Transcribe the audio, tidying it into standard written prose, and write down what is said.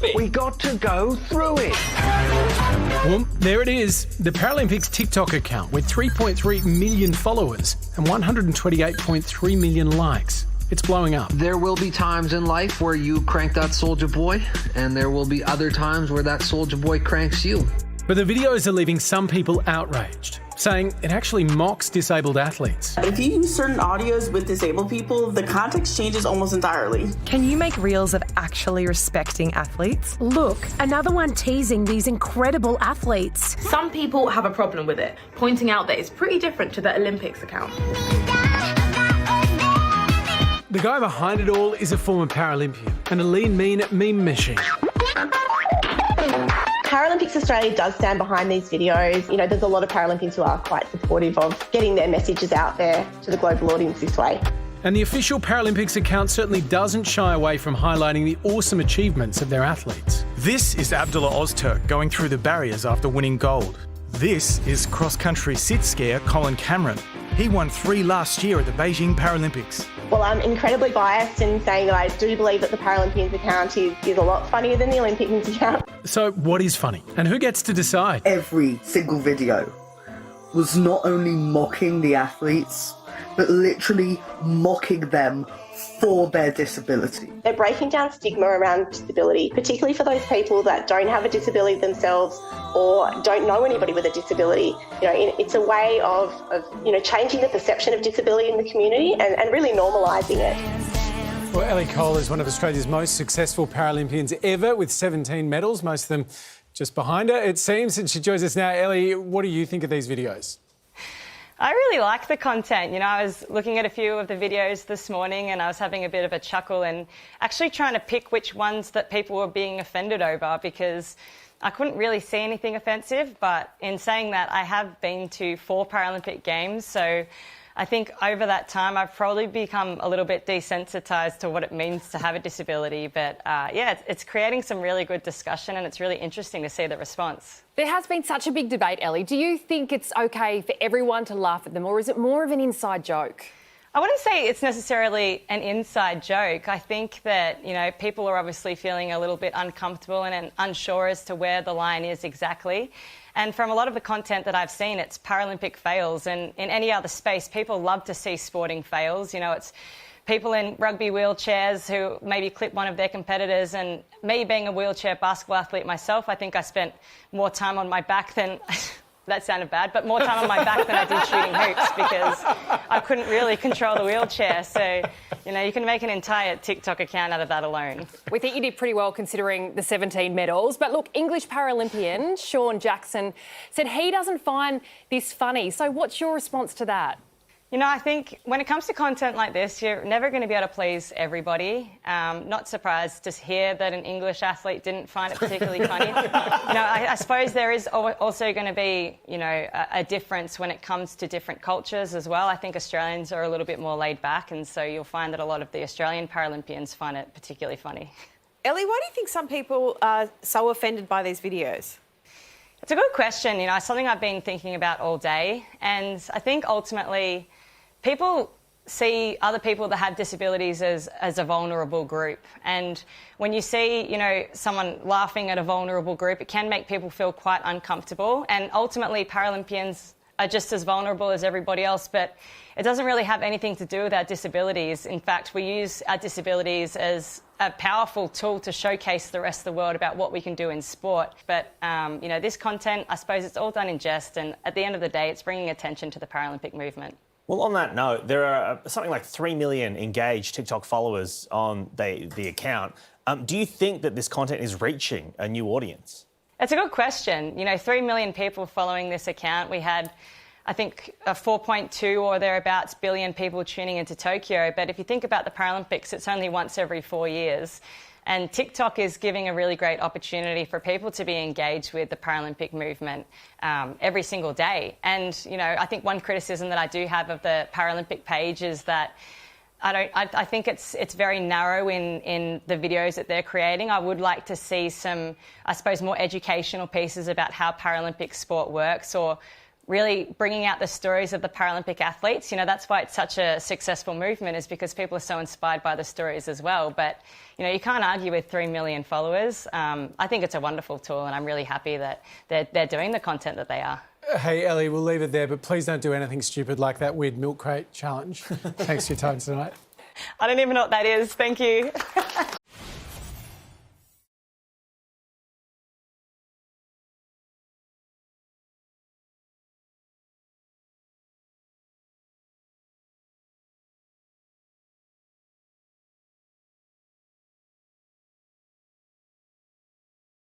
it. We got to go through it. Well, there it is, the Paralympics TikTok account with 3.3 million followers and 128.3 million likes. It's blowing up. There will be times in life where you crank that soldier boy, and there will be other times where that soldier boy cranks you. But the videos are leaving some people outraged, saying it actually mocks disabled athletes. If you use certain audios with disabled people, the context changes almost entirely. Can you make reels of actually respecting athletes? Look, another one teasing these incredible athletes. Some people have a problem with it, pointing out that it's pretty different to the Olympics account. The guy behind it all is a former Paralympian and a lean, mean meme machine. Paralympics Australia does stand behind these videos. You know, there's a lot of Paralympians who are quite supportive of getting their messages out there to the global audience this way. And the official Paralympics account certainly doesn't shy away from highlighting the awesome achievements of their athletes. This is Abdullah Ozturk going through the barriers after winning gold. This is cross-country sit skier Colin Cameron. He won 3 last year at the Beijing Paralympics. Well, I'm incredibly biased in saying that I do believe that the Paralympians account is a lot funnier than the Olympians account. So what is funny? And who gets to decide? Every single video was not only mocking the athletes, but literally mocking them for their disability. They're breaking down stigma around disability, particularly for those people that don't have a disability themselves or don't know anybody with a disability. You know, it's a way of changing the perception of disability in the community and really normalising it. Well, Ellie Cole is one of Australia's most successful Paralympians ever, with 17 medals, most of them just behind her, it seems. And she joins us now. Ellie, what do you think of these videos? I really like the content. You know, I was looking at a few of the videos this morning and I was having a bit of a chuckle and actually trying to pick which ones that people were being offended over, because I couldn't really see anything offensive. But in saying that, I have been to 4 Paralympic Games, so I think over that time I've probably become a little bit desensitised to what it means to have a disability. But yeah, it's creating some really good discussion and it's really interesting to see the response. There has been such a big debate, Ellie. Do you think it's okay for everyone to laugh at them, or is it more of an inside joke? I wouldn't say it's necessarily an inside joke. I think that, you know, people are obviously feeling a little bit uncomfortable and unsure as to where the line is exactly. And from a lot of the content that I've seen, it's Paralympic fails. And in any other space, people love to see sporting fails. You know, it's people in rugby wheelchairs who maybe clip one of their competitors. And me being a wheelchair basketball athlete myself, I think I spent more time on my back than... That sounded bad, but more time on my back than I did shooting hoops because I couldn't really control the wheelchair. So, you know, you can make an entire TikTok account out of that alone. We think you did pretty well considering the 17 medals. But look, English Paralympian Sean Jackson said he doesn't find this funny. So what's your response to that? You know, I think when it comes to content like this, you're never going to be able to please everybody. Not surprised to hear that an English athlete didn't find it particularly funny. You know, I suppose there is also going to be, you know, a difference when it comes to different cultures as well. I think Australians are a little bit more laid back, and so you'll find that a lot of the Australian Paralympians find it particularly funny. Ellie, why do you think some people are so offended by these videos? It's a good question. You know, it's something I've been thinking about all day, and I think ultimately people see other people that have disabilities as a vulnerable group. And when you see, you know, someone laughing at a vulnerable group, it can make people feel quite uncomfortable. And ultimately, Paralympians are just as vulnerable as everybody else, but it doesn't really have anything to do with our disabilities. In fact, we use our disabilities as a powerful tool to showcase the rest of the world about what we can do in sport. But, you know, this content, I suppose it's all done in jest, and at the end of the day, it's bringing attention to the Paralympic movement. Well, on that note, there are something like 3 million engaged TikTok followers on the account. Do you think that this content is reaching a new audience? It's a good question. You know, 3 million people following this account. We had, I think, 4.2 or thereabouts billion people tuning into Tokyo. But if you think about the Paralympics, it's only once every 4 years. And TikTok is giving a really great opportunity for people to be engaged with the Paralympic movement every single day. And, you know, I think one criticism that I do have of the Paralympic page is that I think it's very narrow in the videos that they're creating. I would like to see some, I suppose, more educational pieces about how Paralympic sport works, or really bringing out the stories of the Paralympic athletes. You know, that's why it's such a successful movement, is because people are so inspired by the stories as well. But, you know, you can't argue with 3 million followers. I think it's a wonderful tool, and I'm really happy that they're doing the content that they are. Hey, Ellie, we'll leave it there, but please don't do anything stupid like that weird milk crate challenge. Thanks for your time tonight. I don't even know what that is. Thank you.